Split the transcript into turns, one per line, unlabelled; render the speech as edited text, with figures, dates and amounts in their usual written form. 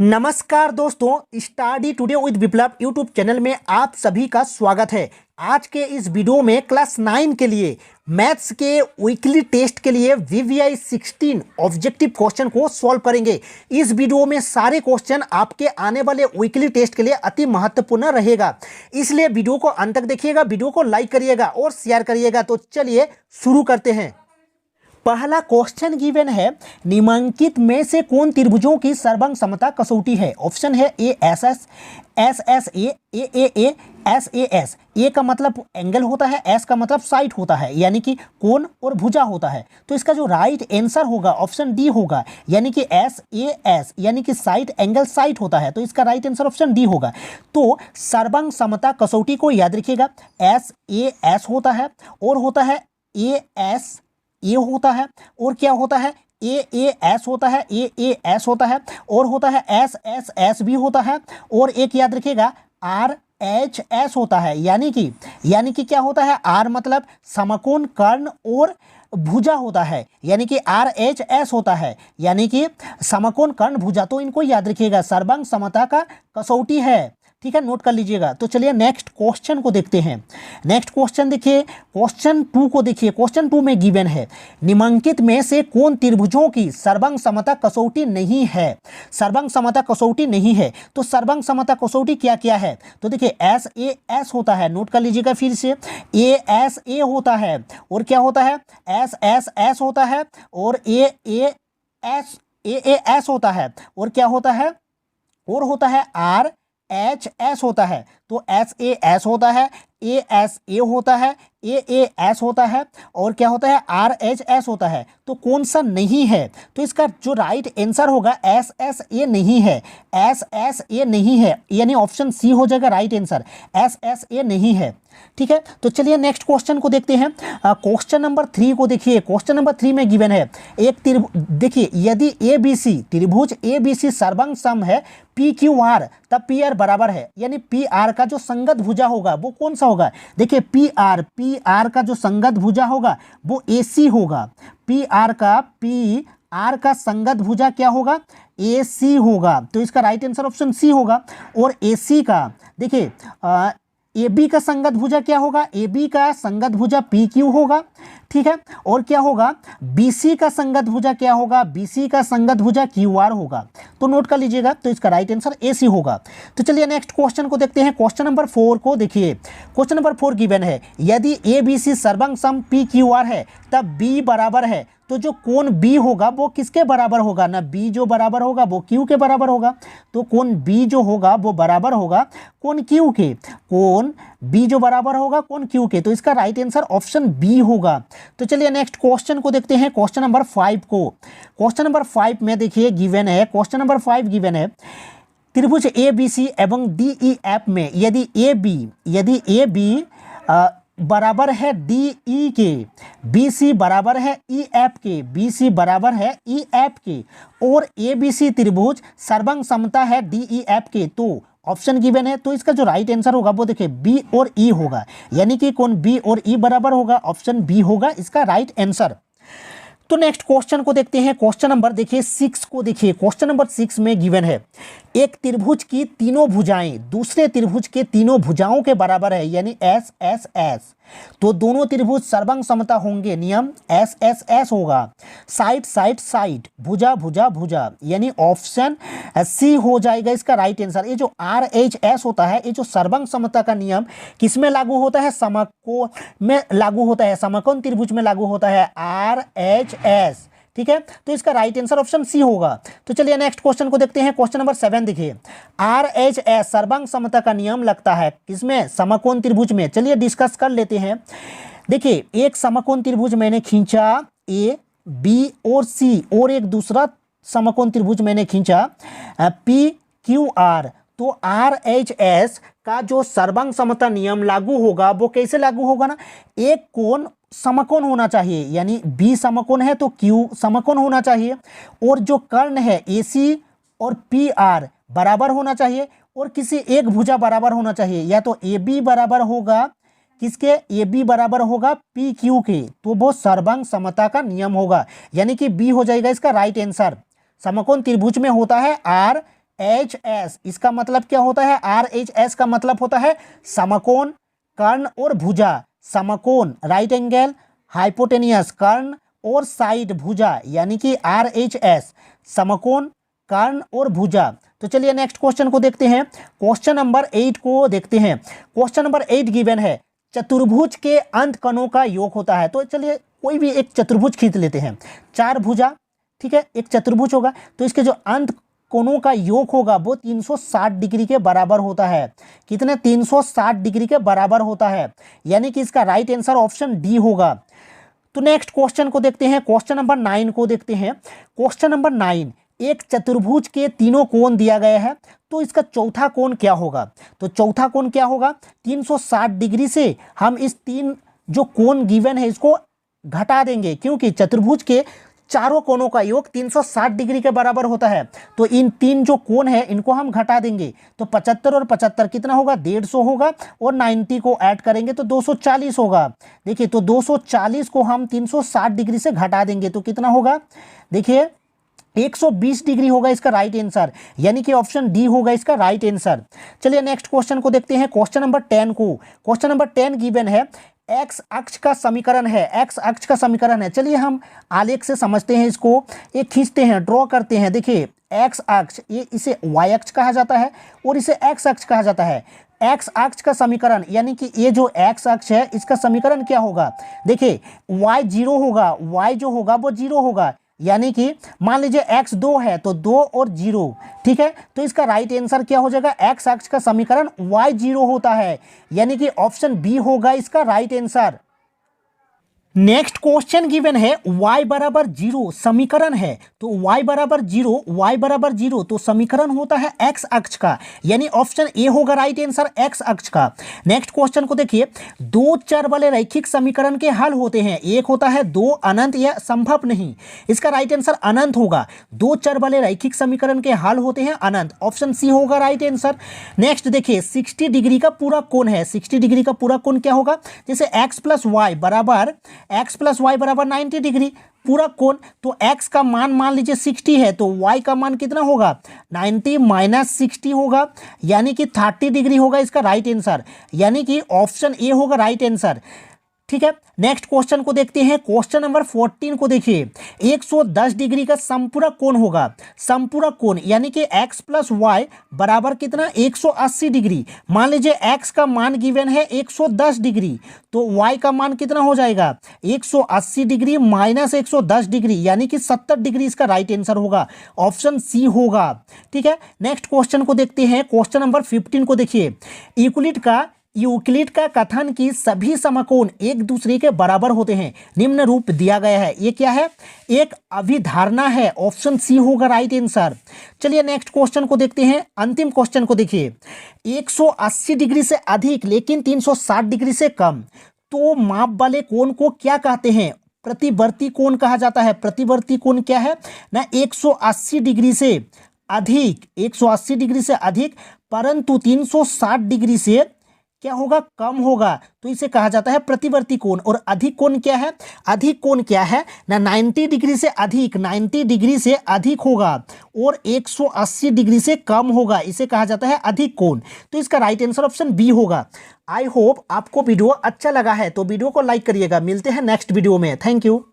नमस्कार दोस्तों, study today with Viplav YouTube channel में आप सभी का स्वागत है। आज के इस वीडियो में क्लास 9 के लिए मैथ्स के वीकली टेस्ट के लिए VVI 16 ऑब्जेक्टिव क्वेश्चन को सॉल्व करेंगे। इस वीडियो में सारे क्वेश्चन आपके आने वाले वीकली टेस्ट के लिए अति महत्वपूर्ण रहेगा, इसलिए वीडियो को अंत तक देखिएगा, वीडियो को लाइक करिएगा और शेयर करिएगा। तो चलिए शुरू करते हैं। पहला क्वेश्चन गिवन है, निम्नलिखित में से कौन त्रिभुजों की सर्वांग समता कसौटी है। ऑप्शन है A S S, S S A, S A S. A का मतलब एंगल होता है, एस का मतलब साइड होता है, यानी कि कोण और भुजा होता है। तो इसका जो राइट आंसर होगा ऑप्शन डी होगा, यानी कि एस ए एस, यानी कि साइड एंगल साइड होता है। तो इसका राइट आंसर ऑप्शन डी होगा। तो सर्वांग समता कसौटी को याद रखिएगा, एस ए एस होता है और होता है ए एस ए होता है, और क्या होता है ए एस होता है, ए एस होता है, और होता है एस एस एस भी होता है, और एक याद रखिएगा आर एच एस होता है। यानी कि क्या होता है, आर मतलब समकोण कर्ण और भुजा होता है, यानी कि आर एच एस होता है, यानी कि समकोण कर्ण भुजा। तो इनको याद रखिएगा, सर्वांग समता का कसौटी है। ठीक है, नोट कर लीजिएगा। तो चलिए नेक्स्ट क्वेश्चन को देखते हैं। नेक्स्ट क्वेश्चन देखिए, क्वेश्चन 2 को देखिए। क्वेश्चन 2 में गिवन है, निम्नलिखित में से कौन त्रिभुजों की सर्वांग समता कसौटी नहीं है। सर्वांग समता कसौटी नहीं है, तो सर्वांग समता कसौटी क्या क्या है। तो देखिए एस ए एस होता है, नोट कर लीजिएगा फिर से, ए एस ए होता है, और क्या होता है एस एस एस होता है, और ए एस होता है, और क्या होता है, और होता है आर एच एस होता है। तो एस ए एस होता है, ए एस ए होता है, ए एस होता है, और क्या होता है आर एच एस होता है। तो कौन सा नहीं है, तो इसका जो राइट आंसर होगा एस एस ए नहीं है, एस एस ए नहीं है, यानी ऑप्शन सी हो जाएगा राइट आंसर, एस एस ए नहीं है। ठीक है, तो चलिए नेक्स्ट क्वेश्चन को देखते हैं। क्वेश्चन नंबर 3 को देखिए। क्वेश्चन नंबर 3 में गिवन है, एक देखिए, यदि ए बी सी त्रिभुज ए बी सी सर्वांग सम है पी क्यू आर, तब पी आर बराबर है, यानी पी आर का जो संगत भुजा होगा वो कौन सा होगा। देखिए पी आर का जो संगत भुजा होगा वो ए सी होगा। पी आर का संगत भुजा क्या होगा, ए सी होगा। तो इसका राइट आंसर ऑप्शन सी होगा। और ए सी का देखिए ए बी का संगत भुजा क्या होगा, ए बी का संगत भुजा पी क्यू होगा। ठीक है, और क्या होगा बी सी का संगत भुजा क्या होगा, बी सी का संगत भुजा क्यू आर होगा। तो नोट कर लीजिएगा, तो इसका राइट आंसर ए सी होगा। तो चलिए नेक्स्ट क्वेश्चन को देखते हैं। क्वेश्चन नंबर 4 को देखिए। क्वेश्चन नंबर 4 गिवन है, यदि ए बी सी सर्वांग सम पी क्यू आर है तब बी बराबर है, तो जो कोण बी होगा वो किसके बराबर होगा ना, बी जो बराबर होगा वो क्यू के बराबर होगा। तो कोण बी जो होगा वो बराबर होगा कोण क्यू के, कोण बी जो बराबर होगा कोण क्यू के। तो इसका राइट आंसर ऑप्शन बी होगा। तो चलिए नेक्स्ट क्वेश्चन को देखते हैं, क्वेश्चन नंबर 5 को। क्वेश्चन नंबर 5 में देखिए गिवन है, क्वेश्चन नंबर 5 गिवन है, त्रिभुज ए बी सी एवं डी ई एफ में यदि ए बी बराबर है डी ई के, बी सी बराबर है ई एफ के, बी सी बराबर है ई एफ के, और ए बी सी त्रिभुज सर्वांग समता है डी ई एफ के, तो ऑप्शन गिवन है। तो इसका जो राइट आंसर होगा वो देखिए बी और ई होगा, यानी कि कौन बी और ई बराबर होगा, ऑप्शन बी होगा इसका राइट आंसर। तो नेक्स्ट क्वेश्चन को देखते हैं। क्वेश्चन नंबर देखिए 6 को देखिए। क्वेश्चन नंबर 6 में गिवन है, एक त्रिभुज की तीनों भुजाएं दूसरे त्रिभुज के तीनों भुजाओं के बराबर है, यानी एस एस एस। तो दोनों त्रिभुज सर्वांग समता होंगे, नियम एस एस एस होगा। साइड साइड साइड, भुजा भुजा भुजा, यानी ऑप्शन सी हो जाएगा इसका राइट आंसर। ये जो आर एच एस होता है, ये जो सर्वांग समता का नियम किस में लागू होता है, समकोण में लागू होता है, समकोण त्रिभुज में लागू होता है, आर एच एस। ठीक है, तो इसका राइट आंसर ऑप्शन सी होगा। तो चलिए नेक्स्ट क्वेश्चन को देखते हैं। क्वेश्चन नंबर 7 देखिए, आर एच एस सर्वांग समता का नियम लगता है किसमें, समकोण त्रिभुज में। चलिए डिस्कस कर लेते हैं। देखिए एक समकोण त्रिभुज मैंने खींचा ए बी और सी, और एक दूसरा समकोण त्रिभुज मैंने खींचा पी क्यू आर। तो आर एच एस का जो सर्वांग समता नियम लागू होगा वो कैसे लागू होगा ना, एक कोण समकोण होना चाहिए, यानी बी समकोण है तो क्यू समकोण होना चाहिए, और जो कर्ण है ए सी और पी आर बराबर होना चाहिए, और किसी एक भुजा बराबर होना चाहिए, या तो ए बी बराबर होगा किसके, ए बी बराबर होगा पी क्यू के, तो वो सर्वांग समता का नियम होगा, यानी कि बी हो जाएगा इसका राइट आंसर। समकोण त्रिभुज में होता है आर RHS, इसका मतलब क्या होता है? RHS का मतलब होता है समकोण, कर्ण और भुजा। समकोण राइट एंगल, हाइपोटेनियस कर्ण और साइड भुजा, यानी कि RHS समकोण, कर्ण और भुजा। तो चलिए नेक्स्ट क्वेश्चन को देखते हैं। क्वेश्चन नंबर 8 को देखते हैं। क्वेश्चन नंबर 8 गिवन है, चतुर्भुज के अंत कोणों का योग होता है। तो चलिए कोई भी एक चतुर्भुज खींच लेते हैं, 4 भुजा, ठीक है, एक चतुर्भुज होगा, तो इसके जो अंत कोणों का योग होगा वो 360 डिग्री के बराबर होता है। कितने? 360 डिग्री के बराबर होता है, यानी कि इसका राइट आंसर ऑप्शन डी होगा। तो नेक्स्ट क्वेश्चन को देखते हैं। क्वेश्चन नंबर 9 को देखते हैं। क्वेश्चन नंबर 9, एक चतुर्भुज के तीनों कोण दिया गया है, तो इसका चौथा कोण क्या होगा? तो चौथा कोण क्या होगा? 360 डिग्री से हम इस 3 जो कोण गिवन है इसको घटा देंगे, क्योंकि चतुर्भुज के चारों कोणों का योग 360 डिग्री के बराबर होता है। तो इन 3 जो कोण है इनको हम घटा देंगे, तो 75 और 75 कितना होगा? 150 होगा, और 90 को ऐड करेंगे तो 240 होगा। देखिए, तो 240 को हम 360 डिग्री से घटा देंगे तो कितना होगा? देखिए 120 डिग्री होगा इसका राइट आंसर, यानी कि ऑप्शन डी होगा इसका राइट आंसर। चलिए नेक्स्ट क्वेश्चन को देखते हैं। क्वेश्चन नंबर 10 को। क्वेश्चन नंबर 10 गिवन है, एक्स अक्ष का समीकरण है। एक्स अक्ष का समीकरण है, चलिए हम आलेख से समझते हैं इसको, एक खींचते हैं, ड्रॉ करते हैं। देखिए एक्स अक्ष, ये इसे वाई अक्ष कहा जाता है और इसे एक्स अक्ष कहा जाता है। एक्स अक्ष का समीकरण, यानी कि ये जो एक्स अक्ष है इसका समीकरण क्या होगा? देखिए वाई 0 होगा, वाई जो होगा वो 0 होगा, यानी कि मान लीजिए x 2 है तो 2 और 0, ठीक है, तो इसका राइट आंसर क्या हो जाएगा? एक्स अक्ष का समीकरण y 0 होता है, यानी कि ऑप्शन बी होगा इसका right answer. Next question given है, y बराबर 0 समीकरण है, तो y बराबर 0, y बराबर 0 तो समीकरण होता है x अक्ष का, यानी ऑप्शन ए होगा राइट आंसर x अक्ष का। नेक्स्ट क्वेश्चन को देखिए, दो चर वाले रैखिक समीकरण के हल होते हैं, एक होता है 2 अनंत या संभव नहीं, इसका राइट आंसर अनंत होगा। दो चर वाले रैखिक समीकरण के हल होते हैं अनंत, ऑप्शन सी होगा राइट आंसर। नेक्स्ट देखिए 60 डिग्री का पूरा कोण है, 60 डिग्री का पूरा कोण क्या होगा? जैसे x प्लस वाई बराबर 90 डिग्री पूरा कोण, तो x का मान लीजिए 60 है तो y का मान कितना होगा? 90 माइनस 60 होगा, यानी कि 30 डिग्री होगा इसका राइट आंसर, यानी कि ऑप्शन ए होगा राइट आंसर, ठीक है। नेक्स्ट क्वेश्चन को देखते हैं। क्वेश्चन नंबर 14 को देखिए, 110 डिग्री का समपूरक कोण होगा, समपूरक कोण यानी कि x प्लस वाई बराबर कितना? 180 डिग्री। मान लीजिए x का मान गिवन है 110 डिग्री, तो y का मान कितना हो जाएगा? 180 डिग्री माइनस 110 डिग्री, यानी कि 70 डिग्री इसका राइट आंसर होगा, ऑप्शन सी होगा, ठीक है। नेक्स्ट क्वेश्चन को देखते हैं। क्वेश्चन नंबर 15 को देखिए, यूक्लिड का कथन कि सभी समकोण एक दूसरे के बराबर होते हैं निम्न रूप दिया गया है, ये क्या है? एक अभिधारणा है, ऑप्शन सी होगा राइट आंसर। चलिए नेक्स्ट क्वेश्चन को देखते हैं। अंतिम क्वेश्चन को देखिए, 180 डिग्री से अधिक लेकिन 360 डिग्री से कम, तो माप वाले कोण को क्या कहते हैं? प्रतिवर्ती कोण कहा जाता है। प्रतिवर्ती कोण क्या है ना? 180 डिग्री से अधिक, 180 डिग्री से अधिक परंतु 360 डिग्री से क्या होगा? कम होगा, तो इसे कहा जाता है प्रतिवर्ती कोण। और अधिक कोण क्या है? अधिक कोण क्या है ना? 90 डिग्री से अधिक, 90 डिग्री से अधिक होगा और 180 डिग्री से कम होगा, इसे कहा जाता है अधिक कोण। तो इसका राइट आंसर ऑप्शन बी होगा। आई होप आपको वीडियो अच्छा लगा है तो वीडियो को लाइक करिएगा। मिलते हैं नेक्स्ट वीडियो में। Thank you.